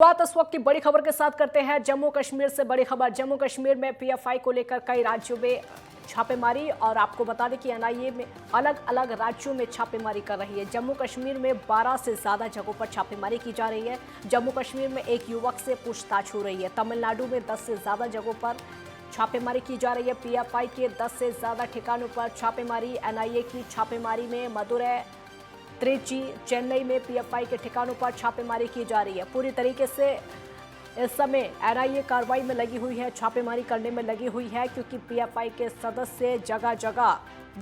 बात इस वक्त की बड़ी खबर के साथ करते हैं। जम्मू कश्मीर से बड़ी खबर। जम्मू कश्मीर में पीएफआई को लेकर कई राज्यों में छापेमारी, और आपको बता दें कि एनआईए में अलग अलग राज्यों में छापेमारी कर रही है। जम्मू कश्मीर में 12 से ज्यादा जगहों पर छापेमारी की जा रही है। जम्मू कश्मीर में एक युवक से पूछताछ हो रही है। तमिलनाडु में 10 से ज्यादा जगहों पर छापेमारी की जा रही है। पीएफआई के 10 से ज्यादा ठिकानों पर छापेमारी। एनआईए की छापेमारी में मदुरै, त्रिची, चेन्नई में पीएफआई के ठिकानों पर छापेमारी की जा रही है। पूरी तरीके से इस समय एनआईए कार्रवाई में लगी हुई है, छापेमारी करने में लगी हुई है, क्योंकि पीएफआई के सदस्य जगह जगह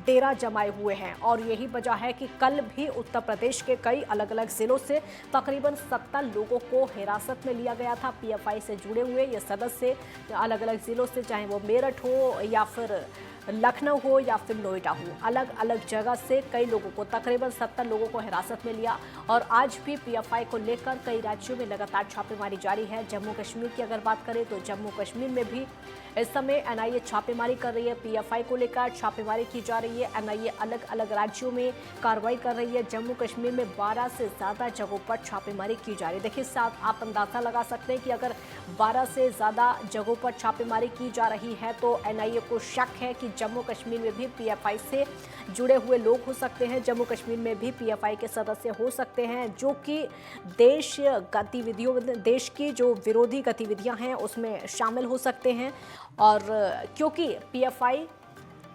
डेरा जमाए हुए हैं। और यही वजह है कि कल भी उत्तर प्रदेश के कई अलग अलग जिलों से तकरीबन 70 लोगों को हिरासत में लिया गया था। पीएफआई से जुड़े हुए ये सदस्य अलग अलग जिलों से, चाहे वो मेरठ हो या फिर लखनऊ हो या फिर नोएडा हो, अलग अलग जगह से कई लोगों को, तकरीबन 70 लोगों को हिरासत में लिया। और आज भी पीएफआई को लेकर कई राज्यों में लगातार छापेमारी जारी है। जम्मू कश्मीर की अगर बात करें तो जम्मू कश्मीर में भी इस समय एनआईए छापेमारी कर रही है। पीएफआई को लेकर छापेमारी की जा रही है। एनआईए अलग अलग राज्यों में कार्रवाई कर रही है। जम्मू कश्मीर में 12 से ज्यादा जगहों पर छापेमारी की जा रही है। देखिए, साथ आप अंदाजा लगा सकते हैं कि अगर 12 से ज्यादा जगहों पर छापेमारी की जा रही है तो एनआईए को शक है कि जम्मू कश्मीर में भी पीएफआई से जुड़े हुए लोग हो सकते हैं। जम्मू कश्मीर में भी पीएफआई के सदस्य हो सकते हैं, जो कि देश की जो विरोधी गतिविधियां हैं उसमें शामिल हो सकते हैं। और क्योंकि पीएफआई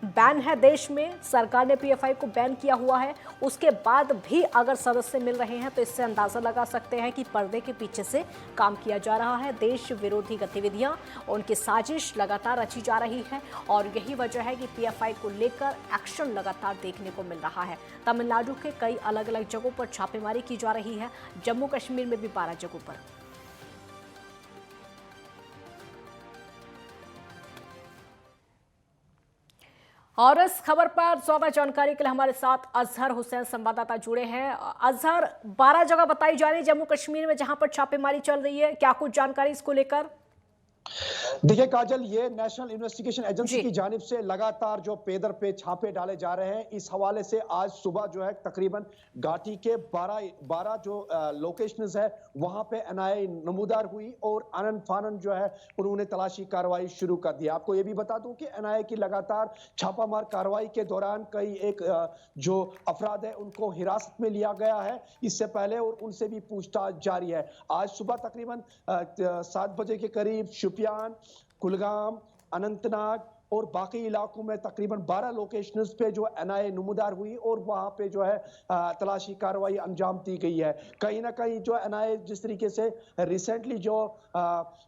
बैन है देश में, सरकार ने पीएफआई को बैन किया हुआ है, उसके बाद भी अगर सदस्य मिल रहे हैं तो इससे अंदाजा लगा सकते हैं कि पर्दे के पीछे से काम किया जा रहा है। देश विरोधी गतिविधियां, उनकी साजिश लगातार रची जा रही है। और यही वजह है कि पीएफआई को लेकर एक्शन लगातार देखने को मिल रहा है। तमिलनाडु के कई अलग अलग जगहों पर छापेमारी की जा रही है। जम्मू कश्मीर में भी 12 जगहों पर। और इस खबर पर ज्यादा जानकारी के लिए हमारे साथ अजहर हुसैन संवाददाता जुड़े हैं। अजहर, 12 जगह बताई जा रही है जम्मू कश्मीर में जहां पर छापेमारी चल रही है, क्या कुछ जानकारी इसको लेकर? देखिए काजल, ये नेशनल इन्वेस्टिगेशन एजेंसी जी। की जानिब से लगातार जो पेदर पे छापे डाले जा रहे हैं, इस हवाले से आज सुबह जो है तकरीबन घाटी के 12 जो लोकेशंस है वहां पे एनआईए नमूदार हुई और आनन फानन जो है उन्होंने तलाशी कार्रवाई शुरू कर दी। आपको ये भी बता दूं कि एनआईए की लगातार छापामार कार्रवाई के दौरान कई जो अफराद है उनको हिरासत में लिया गया है इससे पहले, और उनसे भी पूछताछ जारी है। आज सुबह तकरीबन 7 बजे के करीब शुपियान, कुलगाम, अनंतनाग और बाकी इलाकों में तकरीबन 12 लोकेशंस पे जो एनआईए नमूदार हुई और वहां पे जो है तलाशी कार्रवाई अंजाम दी गई है। कहीं ना कहीं जो एनआईए जिस तरीके से रिसेंटली जो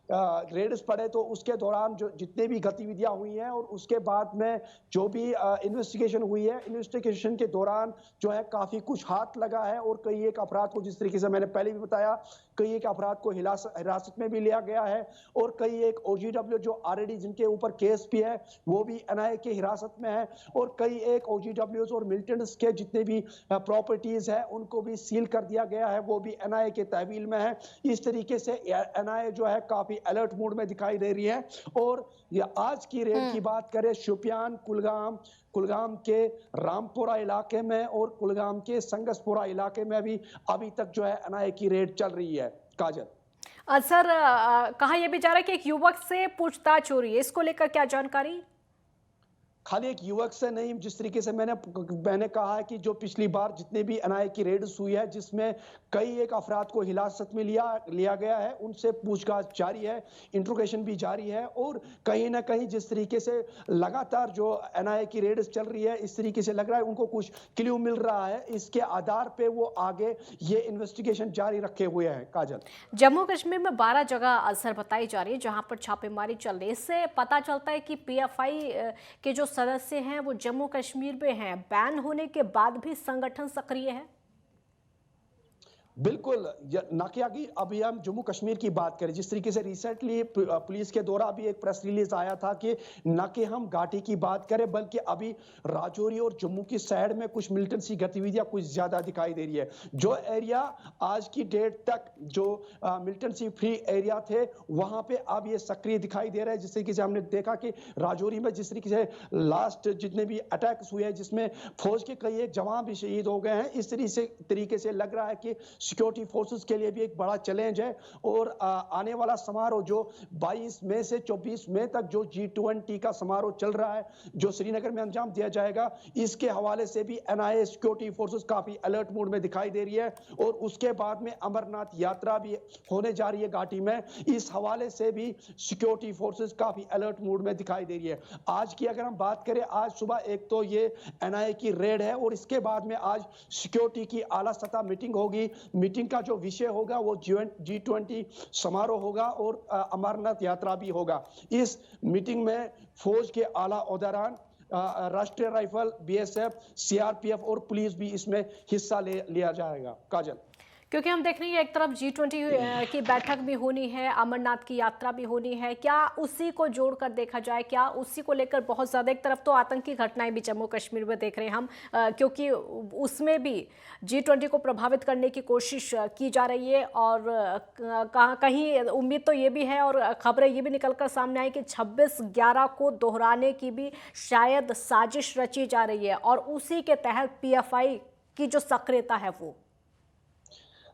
रेड्स पड़े तो उसके दौरान जो जितने भी गतिविधियां हुई हैं और उसके बाद में जो भी इन्वेस्टिगेशन हुई है, इन्वेस्टिगेशन के दौरान जो है काफी कुछ हाथ लगा है और कई एक अपराध को, जिस तरीके से मैंने पहले भी बताया, कई एक अपराध को हिरासत में भी लिया गया है और कई एक ओजीडब्ल्यू जो ऑलरेडी जिनके ऊपर केस भी है वो भी एनआईए की हिरासत में है, और कई एक ओजीडब्ल्यूज और मिलिटेंट्स के जितने भी प्रॉपर्टीज है उनको भी सील कर दिया गया है, वो भी एनआईए के तहवील में है। इस तरीके से एनआईए जो है काफी अलर्ट मोड में दिखाई दे रही है। और ये आज की रेड की बात करें, शुपियान, कुलगाम के रामपुरा इलाके में और कुलगाम के संगसपुरा इलाके में भी अभी तक जो है एनआईए की रेड चल रही है। काजल, सर, कहा यह भी जा रहा है कि एक युवक से पूछताछ हो रही है, इसको लेकर क्या जानकारी? खाली एक युवक से नहीं, जिस तरीके से मैंने कहा है कि जो पिछली बार जितने भी एनआईए की रेड्स हुई है जिसमें कई एक अफराद को हिरासत में लिया गया है, उनसे पूछताछ जारी है, इंट्रोगेशन भी जारी है। और कहीं ना कहीं जिस तरीके से लगातार जो एनआईए की रेड्स चल रही है, इस तरीके से लग रहा है उनको कुछ क्ल्यू मिल रहा है, इसके आधार पे वो आगे ये इन्वेस्टिगेशन जारी रखे हुए हैं। काजल, जम्मू कश्मीर में 12 जगह असर बताई जा रही है जहां पर छापेमारी चल रही है। इससे पता चलता है कि पीएफआई के जो सदस्य हैं वो जम्मू कश्मीर में हैं। बैन होने के बाद भी संगठन सक्रिय है। बिल्कुल, नाकियागी अभी हम जम्मू कश्मीर की बात करें, जिस तरीके से रिसेंटली पुलिस के द्वारा अभी एक प्रेस रिलीज आया था कि न कि हम घाटी की बात करें बल्कि अभी राजौरी और जम्मू की साइड में कुछ मिलिटेंसी गतिविधियां कुछ ज्यादा दिखाई दे रही है। जो एरिया आज की डेट तक जो मिलिटेंसी फ्री एरिया थे वहां पे अब ये सक्रिय दिखाई दे रहा है। जिस तरीके से हमने देखा कि राजौरी में जिस तरीके से लास्ट जितने भी अटैक्स हुए हैं जिसमें फौज के कई एक जवान भी शहीद हो गए हैं, इस तरीके से लग रहा है कि सिक्योरिटी फोर्सेस के लिए भी एक बड़ा चैलेंज है। और आने वाला समारोह जो 22 मई से 24 मई तक जो G20 का समारोह चल रहा है, जो श्रीनगर में अंजाम दिया जाएगा, इसके हवाले से भी एनआईए सिक्योरिटी फोर्सेस काफी अलर्ट मोड में दिखाई दे रही है। और उसके बाद में अमरनाथ यात्रा भी होने जा रही है घाटी में, इस हवाले से भी सिक्योरिटी फोर्सेस काफी अलर्ट मोड में दिखाई दे रही है। आज की अगर हम बात करें, आज सुबह एक तो ये एनआईए की रेड है और इसके बाद में आज सिक्योरिटी की आला सतह मीटिंग होगी। मीटिंग का जो विषय होगा वो G20 समारोह होगा और अमरनाथ यात्रा भी होगा। इस मीटिंग में फौज के आला ओहदेदार, राष्ट्रीय राइफल, बीएसएफ, सीआरपीएफ और पुलिस भी इसमें हिस्सा लिया जाएगा। काजल, क्योंकि हम देख रहे हैं एक तरफ G20 की बैठक भी होनी है, अमरनाथ की यात्रा भी होनी है, क्या उसी को जोड़कर देखा जाए, क्या उसी को लेकर बहुत ज़्यादा, एक तरफ तो आतंकी घटनाएं भी जम्मू कश्मीर में देख रहे हैं हम, क्योंकि उसमें भी G20 को प्रभावित करने की कोशिश की जा रही है। और कहीं उम्मीद तो ये भी है और खबरें ये भी निकलकर सामने आई कि 26/11 को दोहराने की भी शायद साजिश रची जा रही है और उसी के तहत PFI की जो सक्रियता है वो।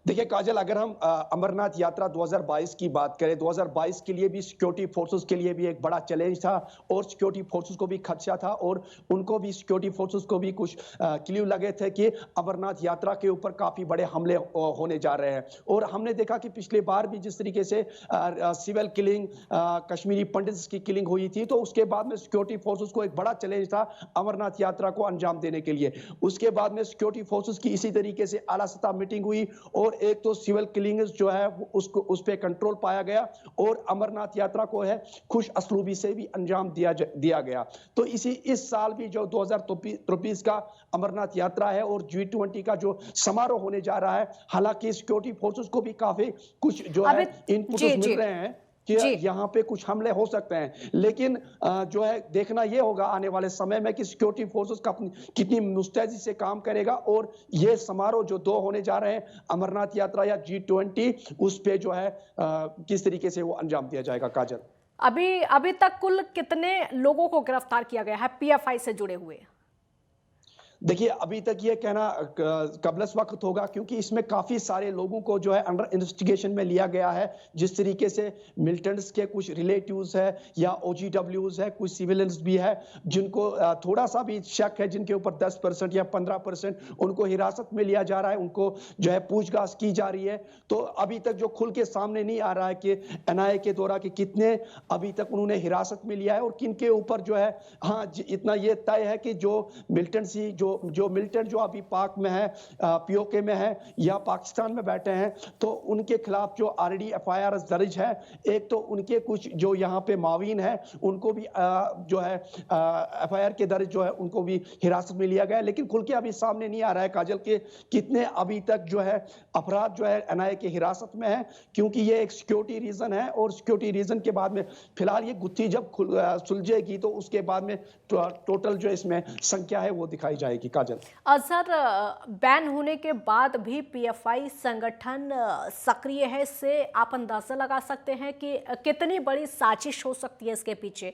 देखिए काजल, अगर हम अमरनाथ यात्रा 2022 की बात करें, 2022 के लिए भी सिक्योरिटी फोर्सेस के लिए भी एक बड़ा चैलेंज था और सिक्योरिटी फोर्सेस को भी खदशा था और उनको भी, सिक्योरिटी फोर्सेस को भी कुछ क्ल्यू लगे थे कि अमरनाथ यात्रा के ऊपर काफी बड़े हमले होने जा रहे हैं। और हमने देखा कि पिछली बार भी जिस तरीके से सिविल किलिंग, कश्मीरी पंडित्स की किलिंग हुई थी, तो उसके बाद में सिक्योरिटी फोर्सेस को एक बड़ा चैलेंज था अमरनाथ यात्रा को अंजाम देने के लिए। उसके बाद में सिक्योरिटी फोर्सेस की इसी तरीके से आला सतह मीटिंग हुई और एक तो सिविल किलिंग जो है उसको उस पे कंट्रोल पाया गया और अमरनाथ यात्रा को है खुश असलूबी से भी अंजाम दिया गया। तो इस साल भी जो 2023 का अमरनाथ यात्रा है और G20 का जो समारोह होने जा रहा है, हालांकि सिक्योरिटी फोर्सेस को भी काफी कुछ जो है इनपुट मिल रहे हैं कि यहाँ पे कुछ हमले हो सकते हैं, लेकिन जो है देखना ये होगा आने वाले समय में कि सिक्योरिटी फोर्सेस का कितनी मुस्तैदी से काम करेगा और ये समारोह जो 2 होने जा रहे हैं, अमरनाथ यात्रा या G20, उस पे जो है किस तरीके से वो अंजाम दिया जाएगा। काजल, अभी तक कुल कितने लोगों को गिरफ्तार किया गया है PFI से जुड़े हुए? देखिए, अभी तक ये कहना कबलस वक्त होगा, क्योंकि इसमें काफी सारे लोगों को जो है अंडर इन्वेस्टिगेशन में लिया गया है। जिस तरीके से मिलिटेंट्स के कुछ रिलेटिव्स है या OGWs है, कुछ सिविलियंस भी है जिनको थोड़ा सा भी शक है, जिनके ऊपर 10% या 15% उनको हिरासत में लिया जा रहा है, उनको जो है पूछताछ की जा रही है। तो अभी तक जो खुल के सामने नहीं आ रहा है कि NIA के द्वारा कि कितने अभी तक उन्होंने हिरासत में लिया है और किन के ऊपर जो है। हाँ, इतना ये तय है कि जो मिलिटेंट्स ही जो मिलिटेंट जो अभी पाक में है, POK में है या पाकिस्तान में बैठे हैं, तो उनके खिलाफ जो ऑलरेडी FIR दर्ज है। एक तो उनके कुछ जो यहाँ पे मावीन है उनको भी जो है FIR के दर्ज जो है उनको भी हिरासत में लिया गया, लेकिन खुल के अभी सामने नहीं आ रहा है काजल के कितने अभी तक जो है अपराध जो है NIA की हिरासत में है, क्योंकि ये एक सिक्योरिटी रीजन है और सिक्योरिटी रीजन के बाद में फिलहाल ये गुत्थी जब सुलझेगी तो उसके बाद में टोटल जो इसमें संख्या है वो दिखाई जाएगी। काजल, अजहर, बैन होने के बाद भी PFI संगठन सक्रिय है, इससे आप अंदाजा लगा सकते हैं कि कितनी बड़ी साजिश हो सकती है इसके पीछे?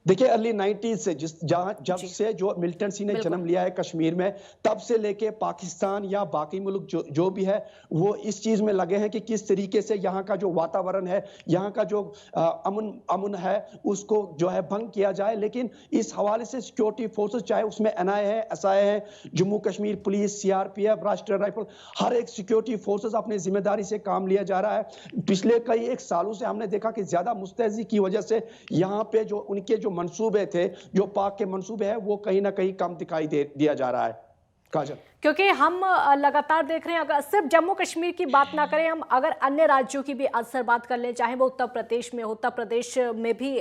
देखिए, अर्ली 90s से जब से जो मिलिटेंसी ने जन्म लिया है कश्मीर में, तब से लेके पाकिस्तान या बाकी मुल्क जो भी है वो इस चीज में लगे हैं कि किस तरीके से यहाँ का जो वातावरण है, यहाँ का जो अमन है उसको जो है भंग किया जाए। लेकिन इस हवाले से सिक्योरिटी फोर्सेस, चाहे उसमें NIA है, SI है, जम्मू कश्मीर पुलिस, CRPF, राष्ट्रीय राइफल, हर एक सिक्योरिटी फोर्सेस अपनी जिम्मेदारी से काम लिया जा रहा है। पिछले कई एक सालों से हमने देखा कि ज्यादा मुस्तैदी की वजह से यहाँ पे जो उनके जो मंसूबे थे, जो पाक के मंसूबे हैं, वो कहीं ना कहीं कम दिखाई दिया जा रहा है। काजल, क्योंकि हम लगातार देख रहे हैं, अगर सिर्फ जम्मू कश्मीर की बात ना करें, हम अगर अन्य राज्यों की भी अक्सर बात कर लें, चाहे वो उत्तर प्रदेश में भी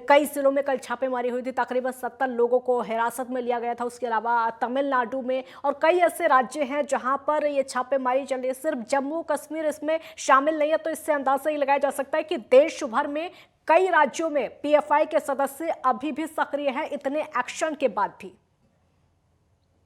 कई जिलों में कल छापेमारी हुई थी, तकरीबन 70 लोगों को हिरासत में लिया गया था। उसके अलावा तमिलनाडु में और कई ऐसे राज्य हैं जहां पर ये छापेमारी चल रही है, सिर्फ जम्मू कश्मीर इसमें शामिल नहीं है। तो इससे अंदाजा ये लगाया जा सकता है कि देश भर में कई राज्यों में PFI के सदस्य अभी भी सक्रिय हैं इतने एक्शन के बाद भी।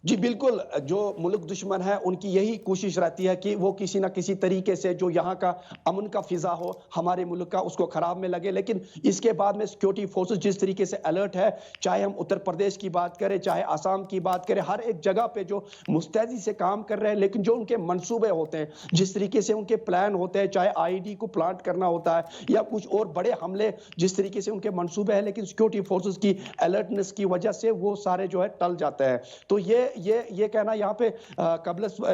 जी बिल्कुल, जो मुल्क दुश्मन है उनकी यही कोशिश रहती है कि वो किसी न किसी तरीके से जो यहाँ का अमन का फ़िज़ा हो, हमारे मुल्क का उसको ख़राब में लगे। लेकिन इसके बाद में सिक्योरिटी फ़ोर्सेस जिस तरीके से अलर्ट है, चाहे हम उत्तर प्रदेश की बात करें, चाहे असम की बात करें, हर एक जगह पे जो मुस्तैदी से काम कर रहे हैं, लेकिन जो उनके मंसूबे होते हैं, जिस तरीके से उनके प्लान होते हैं, चाहे आईईडी को प्लांट करना होता है या कुछ और बड़े हमले जिस तरीके से उनके मंसूबे हैं, लेकिन सिक्योरिटी फ़ोर्सेस की अलर्टनेस की वजह से वो सारे जो है टल जाते हैं। तो ये कहना यहाँ पे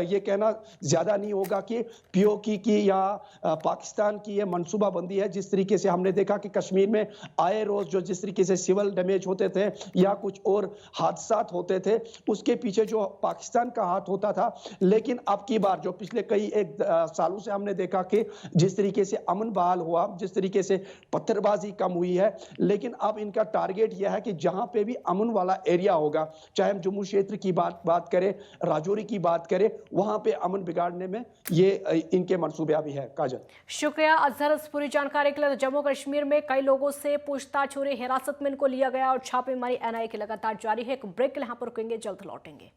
ये कहना ज़्यादा नहीं होगा कि पीओके की या पाकिस्तान की ये मनसूबाबंदी है। जिस तरीके से हमने देखा कि कश्मीर में आए रोज़ जो जिस तरीके से सिविल डैमेज होते थे या कुछ और हादसात होते थे, उसके पीछे जो पाकिस्तान का हाथ होता था। लेकिन अब की बार जो पिछले कई एक सालों से हमने देखा कि जिस तरीके से अमन बहाल हुआ, जिस तरीके से पत्थरबाजी कम हुई है, लेकिन अब इनका टारगेट यह है कि जहां पे भी अमन वाला एरिया होगा, चाहे हम जम्मू क्षेत्र की बात करें, राजौरी की बात करें, वहां पे अमन बिगाड़ने में ये इनके मंसूबे अभी है। काजल, शुक्रिया अजहर इस पूरी जानकारी के लिए। जम्मू कश्मीर में कई लोगों से पूछताछ हो रही, हिरासत में इनको लिया गया और छापेमारी एनआईए की लगातार जारी है। एक ब्रेक के लिए यहाँ पर रुकेंगे, जल्द लौटेंगे।